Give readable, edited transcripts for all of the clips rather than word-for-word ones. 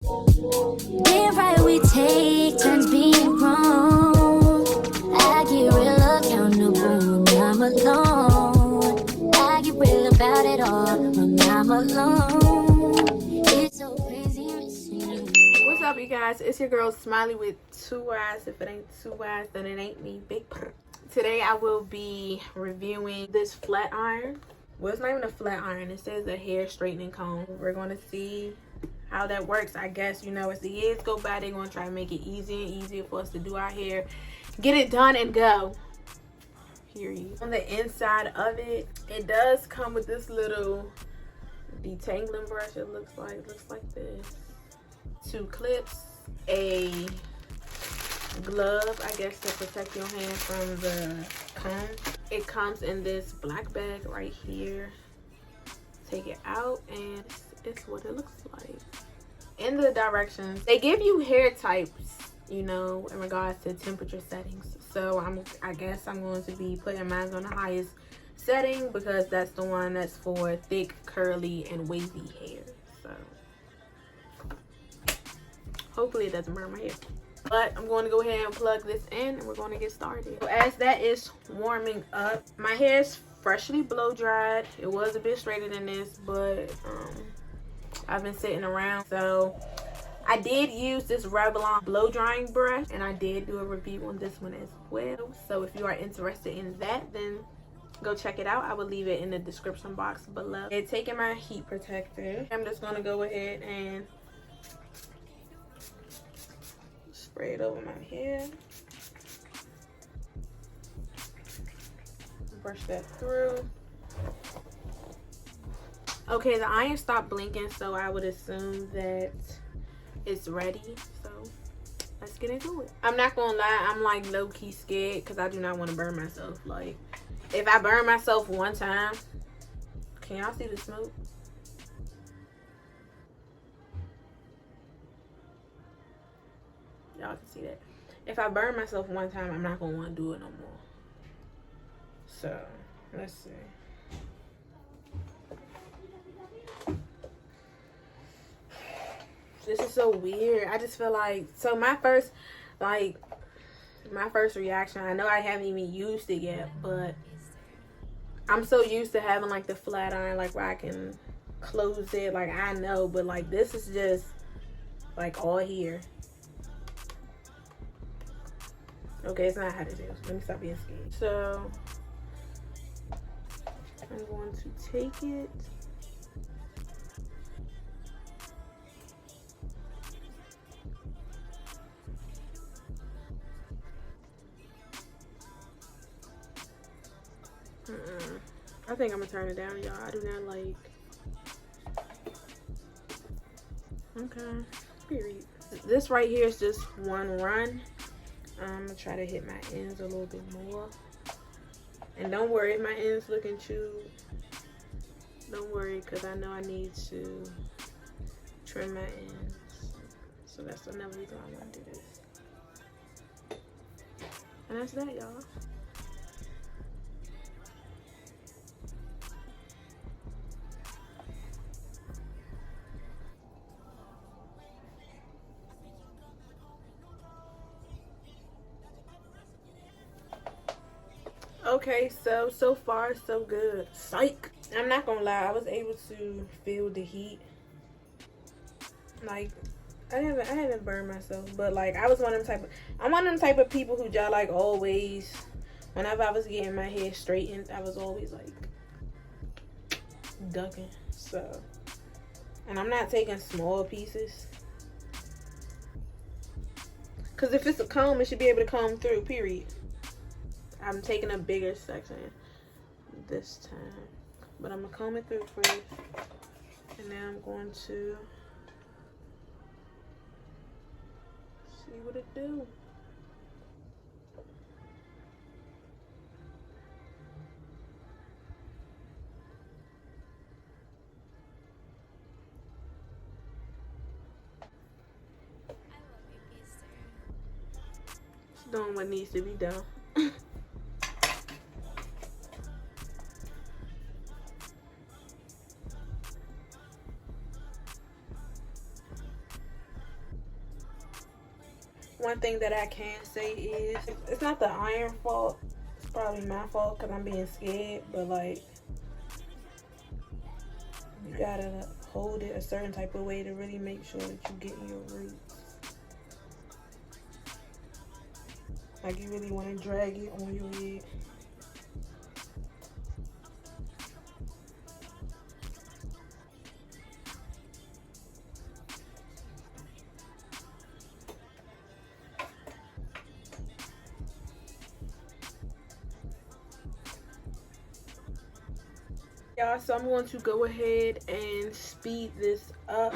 Being right, we take turns being wrong. I get real accountable when I'm alone. I get real about it all when I'm alone. It's so crazy missing you. What's up, you guys? It's your girl Smileyy with 2 eyes. If it ain't 2 eyes, then it ain't me. Big purr. Today I will be reviewing this flat iron. Well, it's not even a flat iron. It says a hair straightening comb. We're going to see how that works. I guess, you know, as the years go by, they're going to try to make it easier and easier for us to do our hair. Get it done and go. Period. On the inside of it, it does come with this little detangling brush. It looks like this. 2 clips, a glove, I guess, to protect your hand from the comb. It comes in this black bag right here. Take it out and it's what it looks like. In the directions, they give you hair types, you know, in regards to temperature settings. So I guess I'm going to be putting mine on the highest setting because that's the one that's for thick, curly, and wavy hair. So hopefully it doesn't burn my hair. But I'm going to go ahead and plug this in and we're going to get started. So as that is warming up, my hair is freshly blow dried. It was a bit straighter than this, but I've been sitting around. So I did use this Revlon blow drying brush and I did do a review on this one as well. So if you are interested in that, then go check it out. I will leave it in the description box below. And taking my heat protector, I'm just going to go ahead and spray it over my hair. Brush that through. Okay, the iron stopped blinking, so I would assume that it's ready. So let's get into it. I'm not gonna lie, I'm like low-key scared because I do not want to burn myself. Like, if I burn myself one time, can y'all see the smoke? Y'all can see that. If I burn myself one time, I'm not gonna want to do it no more. So let's see. This is so weird. I just feel like, so my first reaction, I know I haven't even used it yet, but I'm so used to having like the flat iron, like where I can close it, like I know, but like this is just like all here. Okay, it's not how to do. Let me stop being scared. So I'm going to take it. I think I'm gonna turn it down, y'all. I do not like. Okay, period. This right here is just one run. I'm gonna try to hit my ends a little bit more. And don't worry if my ends looking chewed. Don't worry, because I know I need to trim my ends. So that's another reason I want to do this. And that's that, y'all. Okay, so far so good. Psych. I'm not gonna lie, I was able to feel the heat. Like I haven't burned myself, but like I'm one of them type of people who just like always, whenever I was getting my hair straightened, I was always like ducking. So, and I'm not taking small pieces, because if it's a comb, it should be able to comb through, period. I'm taking a bigger section this time, but I'm gonna comb it through first, and then I'm going to see what it do. It's doing what needs to be done. One thing that I can say is it's not the iron fault. It's probably my fault because I'm being scared. But like, you gotta hold it a certain type of way to really make sure that you get in your roots. Like, you really want to drag it on your head. Y'all, so I'm going to go ahead and speed this up.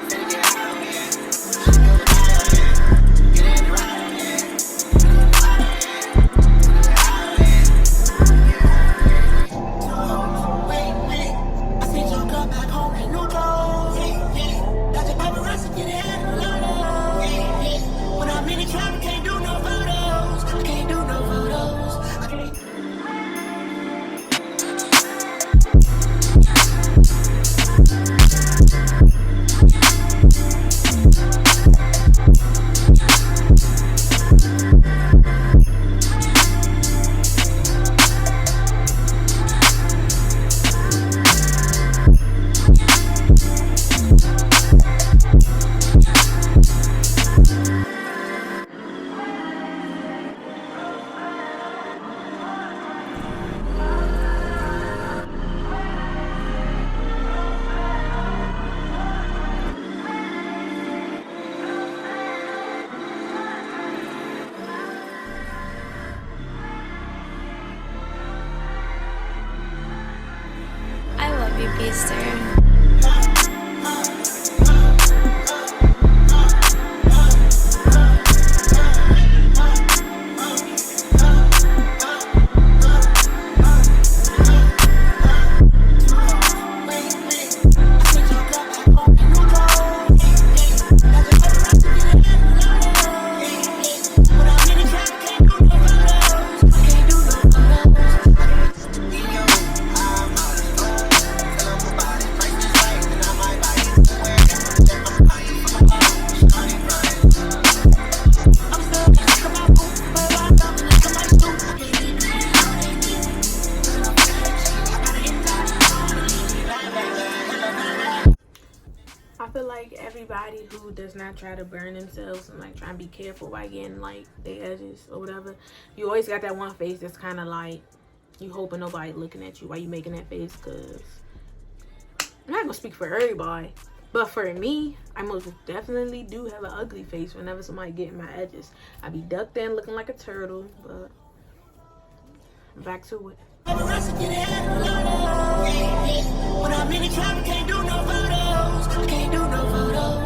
Everybody who does not try to burn themselves and like try and be careful by getting like their edges or whatever, you always got that one face that's kind of like you hoping nobody looking at you while you making that face. Because I'm not gonna speak for everybody, but for me, I most definitely do have an ugly face whenever somebody getting my edges. I be ducked in looking like a turtle. But back to it. When I'm in the trap, I can't do no photos. I can't do no photos.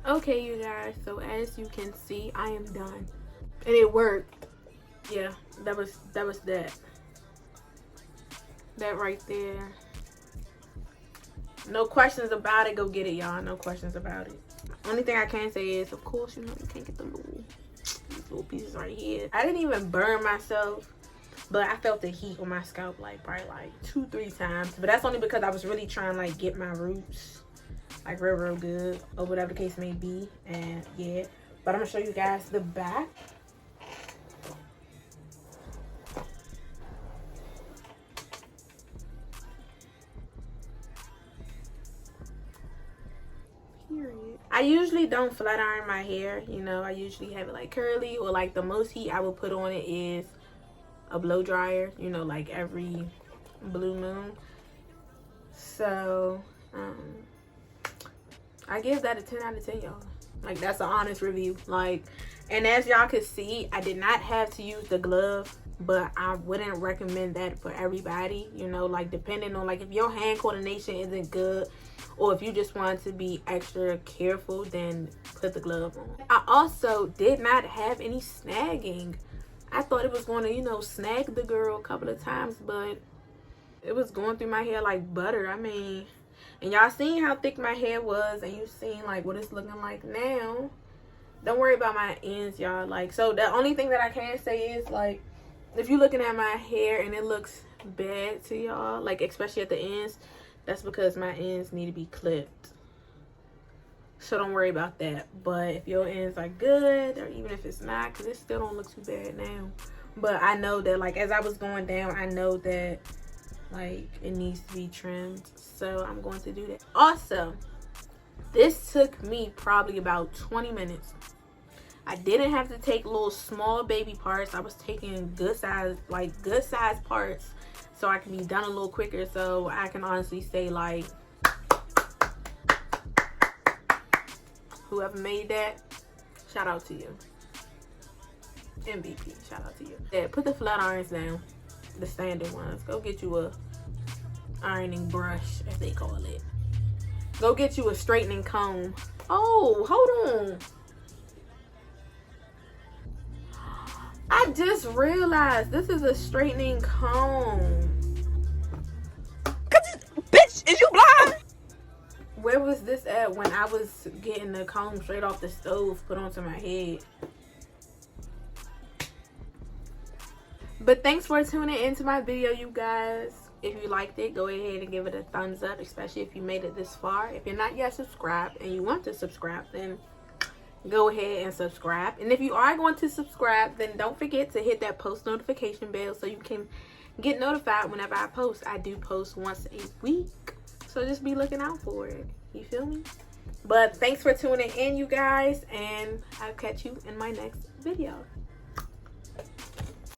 Okay, you guys, so as you can see, I am done and it worked. Yeah, that was that right there. No questions about it. Go get it, y'all. No questions about it. Only thing I can say is, of course, you know, you can't get the these little pieces right here. I didn't even burn myself, but I felt the heat on my scalp like probably like 2-3 times. But that's only because I was really trying to like get my roots like real good, or whatever the case may be. And yeah, but I'm gonna show you guys the back. I usually don't flat iron my hair, you know. I usually have it like curly, or like the most heat I will put on it is a blow dryer, you know, like every blue moon. So I give that a 10 out of 10, y'all. Like, that's an honest review. Like, and as y'all can see, I did not have to use the glove, but I wouldn't recommend that for everybody, you know, like depending on like if your hand coordination isn't good, or if you just want to be extra careful, then put the glove on. I also did not have any snagging. I thought it was going to, you know, snag the girl a couple of times, but it was going through my hair like butter. I mean, and y'all seen how thick my hair was, and you seen like what it's looking like now. Don't worry about my ends, y'all. Like, so the only thing that I can say is, like, if you're looking at my hair and it looks bad to y'all, like especially at the ends, that's because my ends need to be clipped. So don't worry about that. But if your ends are good, or even if it's not, because it still don't look too bad now, but I know that like as I was going down, I know that like it needs to be trimmed, so I'm going to do that. Also, this took me probably about 20 minutes. I didn't have to take little small baby parts. I was taking good size parts, so I can be done a little quicker. So I can honestly say, like, whoever made that, shout out to you. MVP, shout out to you. Yeah, put the flat irons down, the standard ones. Go get you a ironing brush, as they call it. Go get you a straightening comb. Oh, hold on. I just realized this is a straightening comb. Bitch, is you blind? Where was this at when I was getting the comb straight off the stove put onto my head? But thanks for tuning into my video, you guys. If you liked it, go ahead and give it a thumbs up, especially if you made it this far. If you're not yet subscribed and you want to subscribe, then go ahead and subscribe. And if you are going to subscribe, then don't forget to hit that post notification bell so you can get notified whenever I post. I do post once a week, so just be looking out for it. You feel me? But thanks for tuning in, you guys, and I'll catch you in my next video.